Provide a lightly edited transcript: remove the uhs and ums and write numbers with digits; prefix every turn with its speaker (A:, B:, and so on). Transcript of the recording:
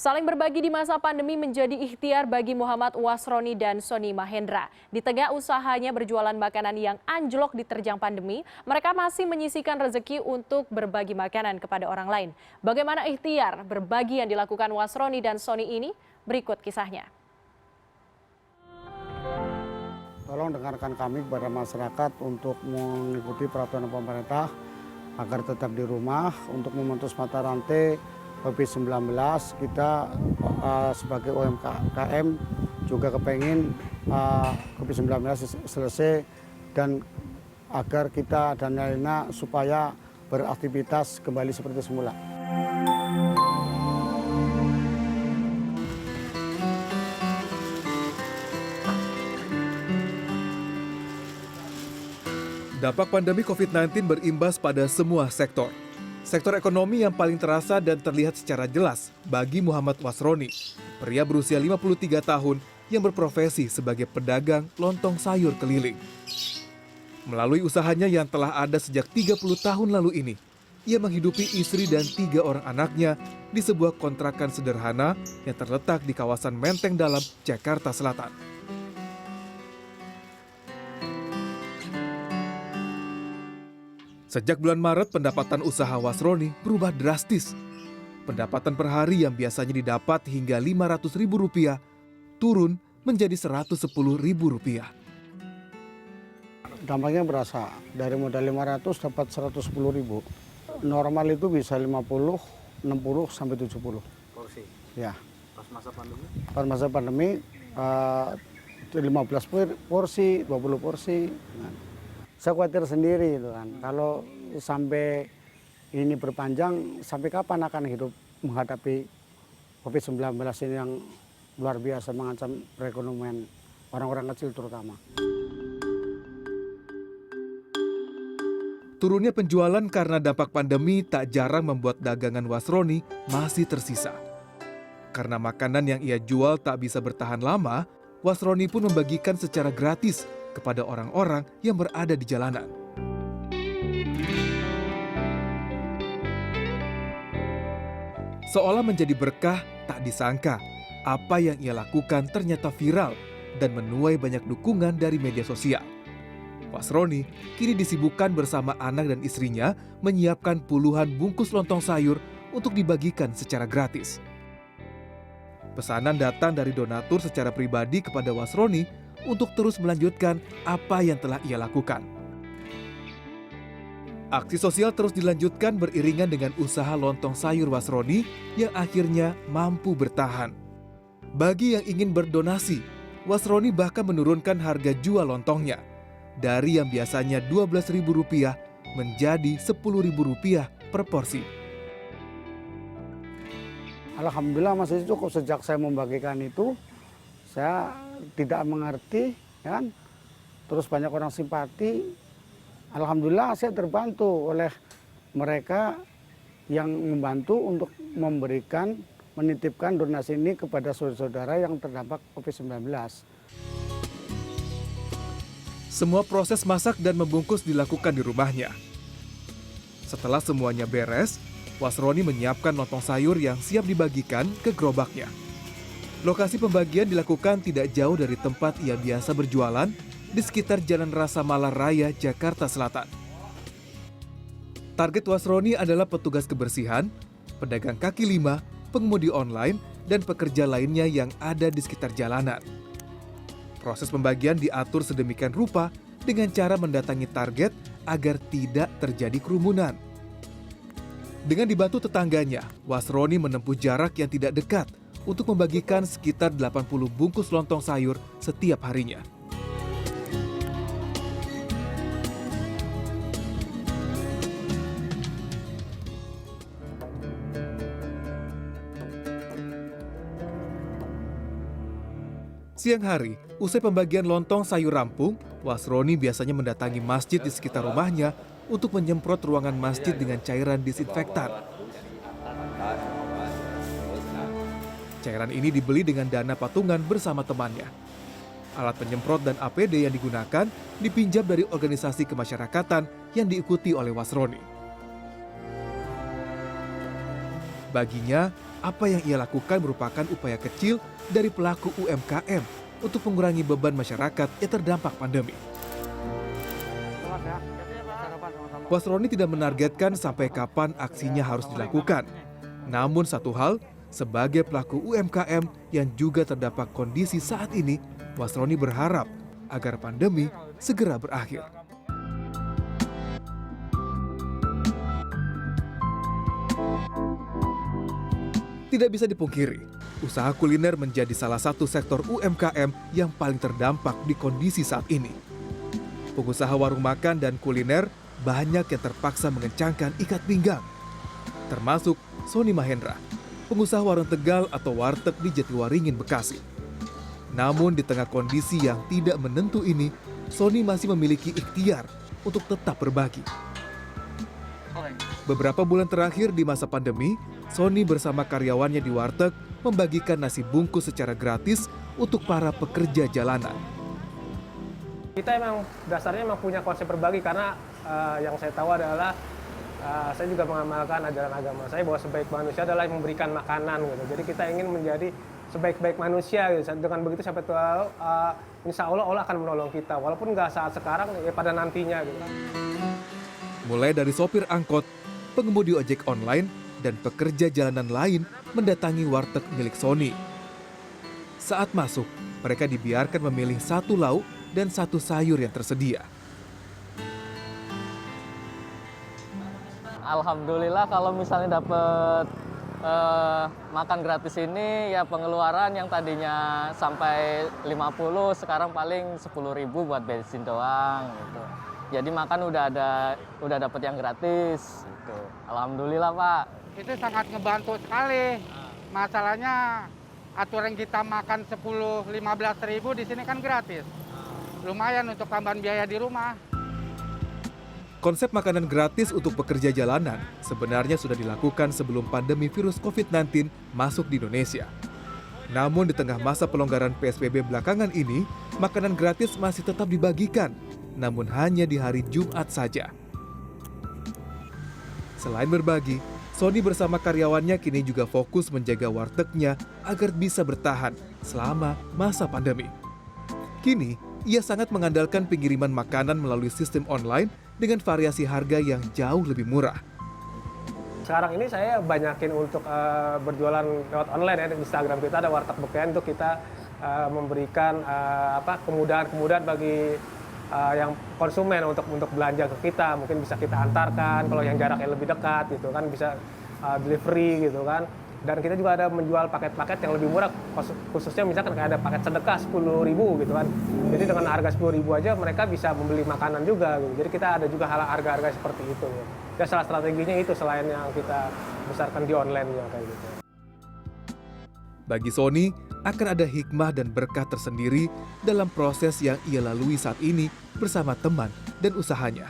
A: Saling berbagi di masa pandemi menjadi ikhtiar bagi Muhammad Wasroni dan Sony Mahendra. Di tengah usahanya berjualan makanan yang anjlok diterjang pandemi, mereka masih menyisihkan rezeki untuk berbagi makanan kepada orang lain. Bagaimana ikhtiar berbagi yang dilakukan Wasroni dan Sony ini? Berikut kisahnya.
B: Tolong dengarkan kami kepada masyarakat untuk mengikuti peraturan pemerintah agar tetap di rumah untuk memutus mata rantai COVID-19. Kita sebagai UMKM juga kepengen COVID-19 selesai dan agar kita dan lainnya supaya beraktivitas kembali seperti semula.
C: Dampak pandemi COVID-19 berimbas pada semua sektor. Sektor ekonomi yang paling terasa dan terlihat secara jelas bagi Muhammad Wasroni, pria berusia 53 tahun yang berprofesi sebagai pedagang lontong sayur keliling. Melalui usahanya yang telah ada sejak 30 tahun lalu ini, ia menghidupi istri dan 3 orang anaknya di sebuah kontrakan sederhana yang terletak di kawasan Menteng Dalam, Jakarta Selatan. Sejak bulan Maret, pendapatan usaha Wasroni berubah drastis. Pendapatan per hari yang biasanya didapat hingga Rp500.000 turun menjadi Rp110.000.
B: Dampaknya berasa, dari modal 500 dapat 110.000. Normal itu bisa 50, 60 sampai 70.
D: Porsi.
B: Ya.
D: Pas masa pandemi?
B: Pas masa pandemi 15 porsi, 20 porsi. Nah. Saya khawatir sendiri itu kan, kalau sampai ini berpanjang, sampai kapan akan hidup menghadapi COVID-19 ini yang luar biasa mengancam perekonomian orang-orang kecil terutama.
C: Turunnya penjualan karena dampak pandemi tak jarang membuat dagangan Wasroni masih tersisa. Karena makanan yang ia jual tak bisa bertahan lama, Wasroni pun membagikan secara gratis kepada orang-orang yang berada di jalanan. Seolah menjadi berkah, tak disangka apa yang ia lakukan ternyata viral dan menuai banyak dukungan dari media sosial. Wasroni kini disibukkan bersama anak dan istrinya menyiapkan puluhan bungkus lontong sayur untuk dibagikan secara gratis. Pesanan datang dari donatur secara pribadi kepada Wasroni untuk terus melanjutkan apa yang telah ia lakukan. Aksi sosial terus dilanjutkan beriringan dengan usaha lontong sayur Wasroni yang akhirnya mampu bertahan. Bagi yang ingin berdonasi, Wasroni bahkan menurunkan harga jual lontongnya dari yang biasanya Rp12.000 menjadi Rp10.000 per porsi.
B: Alhamdulillah masih cukup. Sejak saya membagikan itu, saya tidak mengerti, kan? Terus banyak orang simpati. Alhamdulillah saya terbantu oleh mereka yang membantu untuk memberikan, menitipkan donasi ini kepada saudara-saudara yang terdampak COVID-19.
C: Semua proses masak dan membungkus dilakukan di rumahnya. Setelah semuanya beres, Wasroni menyiapkan lontong sayur yang siap dibagikan ke gerobaknya. Lokasi pembagian dilakukan tidak jauh dari tempat ia biasa berjualan di sekitar Jalan Rasa Mala Raya, Jakarta Selatan. Target Wasroni adalah petugas kebersihan, pedagang kaki lima, pengemudi online, dan pekerja lainnya yang ada di sekitar jalanan. Proses pembagian diatur sedemikian rupa dengan cara mendatangi target agar tidak terjadi kerumunan. Dengan dibantu tetangganya, Wasroni menempuh jarak yang tidak dekat untuk membagikan sekitar 80 bungkus lontong sayur setiap harinya. Siang hari, usai pembagian lontong sayur rampung, Wasroni biasanya mendatangi masjid di sekitar rumahnya untuk menyemprot ruangan masjid dengan cairan disinfektan. Cairan ini dibeli dengan dana patungan bersama temannya. Alat penyemprot dan APD yang digunakan dipinjam dari organisasi kemasyarakatan yang diikuti oleh Wasroni. Baginya, apa yang ia lakukan merupakan upaya kecil dari pelaku UMKM untuk mengurangi beban masyarakat yang terdampak pandemi. Wasroni tidak menargetkan sampai kapan aksinya harus dilakukan. Namun satu hal, sebagai pelaku UMKM yang juga terdampak kondisi saat ini, Wasroni berharap agar pandemi segera berakhir. Tidak bisa dipungkiri, usaha kuliner menjadi salah satu sektor UMKM yang paling terdampak di kondisi saat ini. Pengusaha warung makan dan kuliner banyak yang terpaksa mengencangkan ikat pinggang. Termasuk Sony Mahendra, pengusaha warung Tegal atau warteg di Jatiwaringin, Bekasi. Namun di tengah kondisi yang tidak menentu ini, Sony masih memiliki ikhtiar untuk tetap berbagi. Beberapa bulan terakhir di masa pandemi, Sony bersama karyawannya di warteg membagikan nasi bungkus secara gratis untuk para pekerja jalanan.
D: Kita emang dasarnya emang punya konsep berbagi karena yang saya tahu adalah saya juga mengamalkan ajaran agama saya bahwa sebaik manusia adalah memberikan makanan gitu. Jadi kita ingin menjadi sebaik-baik manusia gitu. Dengan begitu siapa tahu insya Allah Allah akan menolong kita walaupun nggak saat sekarang ya pada nantinya gitu.
C: Mulai dari sopir angkot, pengemudi ojek online, dan pekerja jalanan lain mendatangi warteg milik Sony. Saat masuk, mereka dibiarkan memilih satu lauk dan satu sayur yang tersedia.
E: Alhamdulillah kalau misalnya dapat makan gratis ini ya pengeluaran yang tadinya sampai 50 sekarang paling 10.000 buat bensin doang gitu. Jadi makan udah dapat yang gratis gitu. Alhamdulillah, Pak.
F: Itu sangat ngebantu sekali. Masalahnya aturan kita makan 10-15 ribu di sini kan gratis. Lumayan untuk tambahan biaya di rumah.
C: Konsep makanan gratis untuk pekerja jalanan sebenarnya sudah dilakukan sebelum pandemi virus COVID-19 masuk di Indonesia. Namun di tengah masa pelonggaran PSBB belakangan ini, makanan gratis masih tetap dibagikan, namun hanya di hari Jumat saja. Selain berbagi, Sony bersama karyawannya kini juga fokus menjaga wartegnya agar bisa bertahan selama masa pandemi. Kini, ia sangat mengandalkan pengiriman makanan melalui sistem online dengan variasi harga yang jauh lebih murah.
D: Sekarang ini saya banyakin untuk berjualan lewat online ya. Di Instagram kita ada warteg beken untuk kita memberikan kemudahan-kemudahan bagi yang konsumen untuk belanja ke kita. Mungkin bisa kita antarkan kalau yang jaraknya lebih dekat gitu kan, bisa delivery gitu kan. Dan kita juga ada menjual paket-paket yang lebih murah, khususnya misalkan kayak ada paket sedekah 10.000 gitu kan. Jadi dengan harga 10.000 aja mereka bisa membeli makanan juga gitu. Jadi kita ada juga harga-harga seperti itu. Gitu. Ya salah strateginya itu selain yang kita besarkan di online ya kayak gitu.
C: Bagi Sony, akan ada hikmah dan berkah tersendiri dalam proses yang ia lalui saat ini bersama teman dan usahanya.